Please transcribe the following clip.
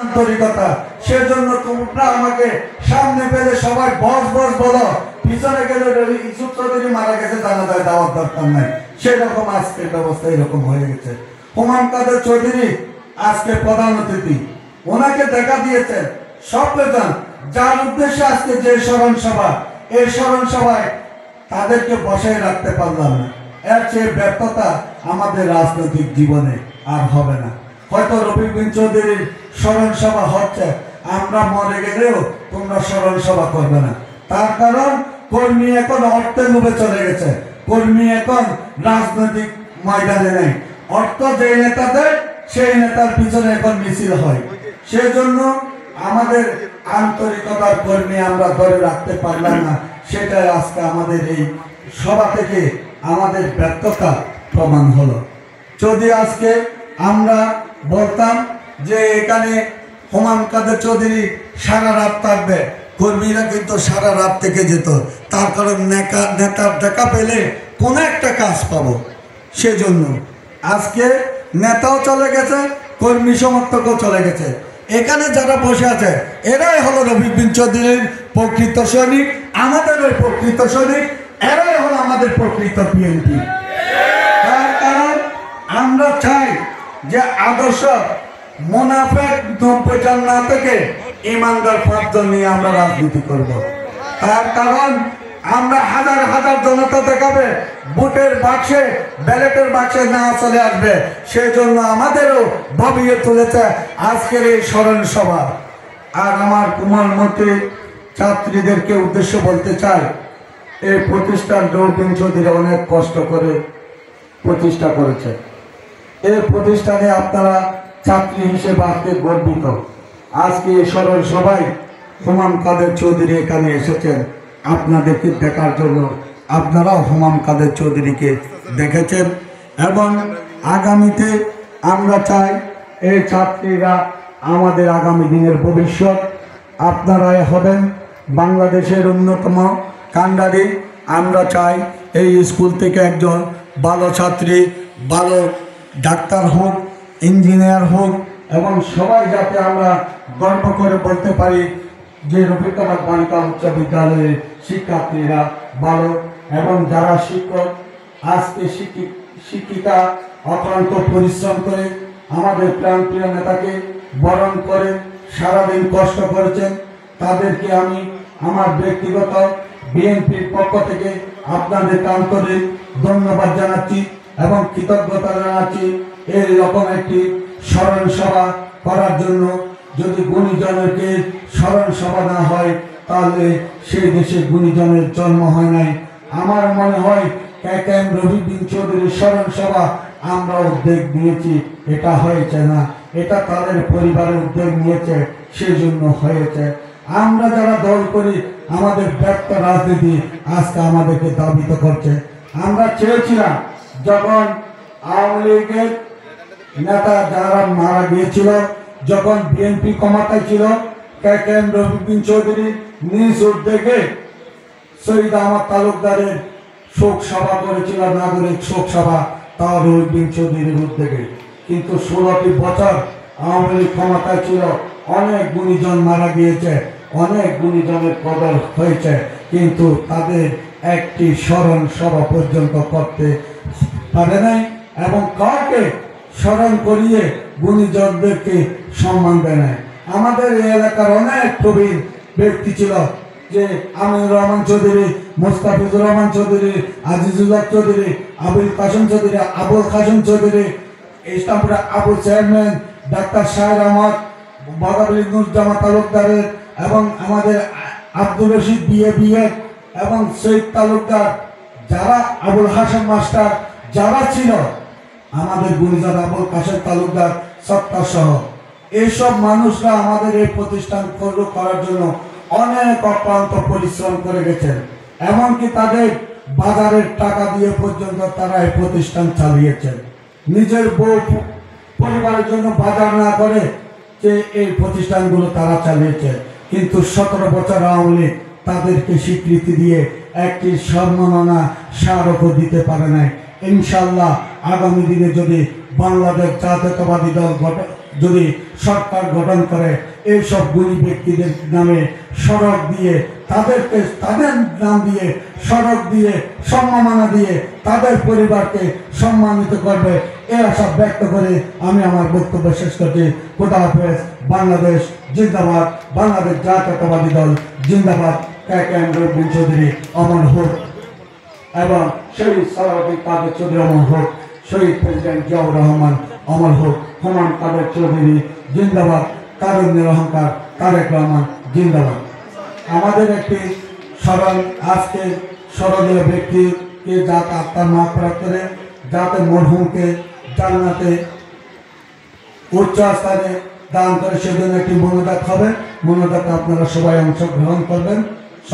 আন্তরিকতা। সেজন্য তোমরা আমাকে সামনে পেলে সবাই বস বস বলো, পিছনে গেলে ইউসুফ চৌধুরী মারা গেছে জানা যায়, দেওয়ার দরকার নাই। সেরকম আজকের ব্যবস্থা এরকম হয়ে গেছে। হুমায়ুন কাদের চৌধুরী আজকে প্রধান অতিথি, ওনাকে দেখা দিয়েছেন সপ্রধান, যার উদ্দেশ্যে আজকে যে স্মরণ সভা, এই স্মরণ সভায় তাদেরকে বসায় রাখতে পারলাম না। এর চেয়ে ব্যর্থতা আমাদের রাজনৈতিক জীবনে আর হবে না। হয়তো রফিক বিন চৌধুরীর স্মরণ সভা হচ্ছে, আমরা মরে গেলেও তোমরা স্মরণ সভা করবে না। তার কারণ কর্মী এখন অর্থের লোভে চলে গেছে, কর্মী এখন রাজনৈতিক ময়দানে নেই। অর্থ যে নেতাদের, সেই নেতার পিছনে এখন মিছিল হয়। সেজন্য আমাদের আন্তরিকতার কর্মী আমরা ধরে রাখতে পারলাম না। সেটাই আজকে আমাদের এই সভা থেকে আমাদের ব্যর্থতা প্রমাণ হলো। যদি আজকে আমরা বলতাম যে এখানে হুমায়ুন কাদের চৌধুরী সারা রাত থাকবে, কর্মীরা কিন্তু সারা রাত থেকে যেত। তার কারণ নেতার দেখা পেলে কোনো একটা কাজ পাবো। সেজন্য আজকে নেতাও চলে গেছে, কর্মী সমর্থকও চলে গেছে। এখানে যারা বসে আছে এরাই হলো রফিক বিন চৌধুরীর প্রকৃত সৈনিক, আমাদের ওই প্রকৃত সৈনিক, এরাই হলো আমাদের প্রকৃত বিএনপি। তার কারণ আমরা চাই যে আদর্শ মুনাফেক 90 জন না থেকে ইমানদার 5 জন নিয়ে আমরা রাজনীতি করব। তার কারণ আমরা হাজার হাজার জনতা দেখাবে, ভোটের বাক্সে, ব্যালটের বাক্সে না চলে আসবে। সেই জন্য আমাদেরও ভাবিয়ে তুলেছে আজকের এই স্মরণ সভা। আর আমার কুমারমন্ত্রী ছাত্রীদেরকে উদ্দেশ্য বলতে চাই, এই প্রতিষ্ঠান রফিক বিন চৌধুরী অনেক কষ্ট করে প্রতিষ্ঠা করেছে। এই প্রতিষ্ঠানে আপনারা ছাত্রী হিসেবে আজকে গর্বিত। আজকে এই স্মরণ সভায় হুমায়ুন কাদের চৌধুরী এখানে এসেছেন আপনাদেরকে দেখার জন্য। আপনারাও হুমায়ুন কাদের চৌধুরীকে দেখেছেন এবং আগামীতে আমরা চাই এই ছাত্রীরা আমাদের আগামী দিনের ভবিষ্যৎ। আপনারাই হবেন বাংলাদেশের অন্যতম কাণ্ডারি। আমরা চাই এই স্কুল থেকে একজন ভালো ছাত্রী, ভালো ডাক্তার হোক, ইঞ্জিনিয়ার হোক, এবং সবাই যাতে আমরা গর্ব করে বলতে পারি যে রফিকাবাদ বালিকা উচ্চ বিদ্যালয়ের শিক্ষার্থীরা ভালো। এবং যারা শিক্ষক আজকে শিক্ষিকা অক্লান্ত পরিশ্রম করে আমাদের প্রাণপ্রিয় নেতাকে বরণ করে সারাদিন কষ্ট করেছেন, তাদেরকে আমি আমার ব্যক্তিগত বিএনপির পক্ষ থেকে আপনাদের আন্তরিক ধন্যবাদ জানাচ্ছি এবং কৃতজ্ঞতা জানাচ্ছি। এইরকম একটি স্মরণ সভা করার জন্য, যদি গুণীজনকে স্মরণ সভা না হয় তাহলে সেই দেশে গুণীজনের জন্ম হয় নাই। আমার মনে হয় KKM রফিক বিন চৌধুরীর স্মরণ সভা আমরা উদ্যোগ নিয়েছি, এটা হয়েছে না, এটা তাদের পরিবারের উদ্যোগ নিয়েছে, সেই জন্য হয়েছে। আমরা যারা দল করি আমাদের ব্যর্থ রাজনীতি আজকে আমাদেরকে দাবিত করছে। আমরা চেয়েছিলাম যখন আওয়ামী লীগের নেতা যারা মারা গিয়েছিল, যখন বিএনপি ক্ষমতায় ছিল, KKM রফিক বিন চৌধুরী নিজ উদ্যোগে শহীদ আহমদ তালুকদারের শোক সভা করেছিল, নাগরিক শোক সভা, তাও রফিক বিন চৌধুরীর উদ্যোগে। কিন্তু 16টি বছর আওয়ামী লীগ ক্ষমতায় ছিল, অনেক গুণীজন মারা গিয়েছে, অনেক গুণীজনের কদর হয়েছে, কিন্তু তাদের একটি স্মরণ সভা পর্যন্ত করতে পারে নাই এবং কাউকে স্মরণ করিয়ে গুণীজনদেরকে সম্মান দেয় নাই। আমাদের এই এলাকার অনেক প্রবীণ ব্যক্তি ছিল, যে আমিনুর রহমান চৌধুরী, মোস্তাফিজুর রহমান চৌধুরী, আজিজুল্লাহ চৌধুরী, আবুল কাসেম চৌধুরী, আবুল কাসেম চৌধুরী, ইসলামপুরের আবু চেয়ারম্যান ডাক্তার শাহের আহমদ, বাগাবলী নুরজামা তালুকদারের, এবং আমাদের আব্দুর রশিদ বিএ এবং শহীদ তালুকদার, যারা আবুল হাসান মাস্টার, যারা ছিল আমাদের গুণীজন আবুল কাসেম তালুকদার সত্তা সহ, এইসব মানুষরা আমাদের এই প্রতিষ্ঠান করার জন্য অনেক অক্লান্ত পরিশ্রম করে গেছেন। এমনকি তাদের বাজারের টাকা দিয়ে পর্যন্ত তারা এই প্রতিষ্ঠান চালিয়েছেন। নিজের বউ পরিবারের জন্য বাজার না করে যে এই প্রতিষ্ঠানগুলো তারা চালিয়েছে। কিন্তু 17 বছর আওয়ামী লীগ তাদেরকে স্বীকৃতি দিয়ে একটি সম্মাননা স্মারকও দিতে পারে নাই। ইনশাআল্লাহ আগামী দিনে যদি বাংলাদেশ জাতীয়তাবাদী দল যদি সরকার গঠন করে এইসব গুণী ব্যক্তিদের নামে সড়ক দিয়ে তাদেরকে তাদের নাম দিয়ে সড়ক দিয়ে সম্মাননা দিয়ে তাদের পরিবারকে সম্মানিত করবে এই আশা ব্যক্ত করে আমি আমার বক্তব্য শেষ করছি। খোদা হাফেজ। বাংলাদেশ জিন্দাবাদ। বাংলাদেশ জাতীয়তাবাদী দল জিন্দাবাদ। চৌধুরী অমর হোক এবং শহীদ সালাউদ্দিন কাদের চৌধুরী অমর হোক, শহীদ প্রেসিডেন্ট জিয়াউর রহমান অমর হোক, হুমায়ুন কাদের চৌধুরী জিন্দাবাদ, তারুণ্যের অহংকার তারেক রহমান জিন্দাবাদ। আমাদের একটি আজকে স্মরণীয় ব্যক্তিকে যাতে আত্মার মাগফিরাত করে, যাতে মরহুমকে জান্নাতে উচ্চ স্থানে দান করে, সেজন্য একটি মনোজাত হবে। মনোজাতে আপনারা সবাই অংশগ্রহণ করবেন।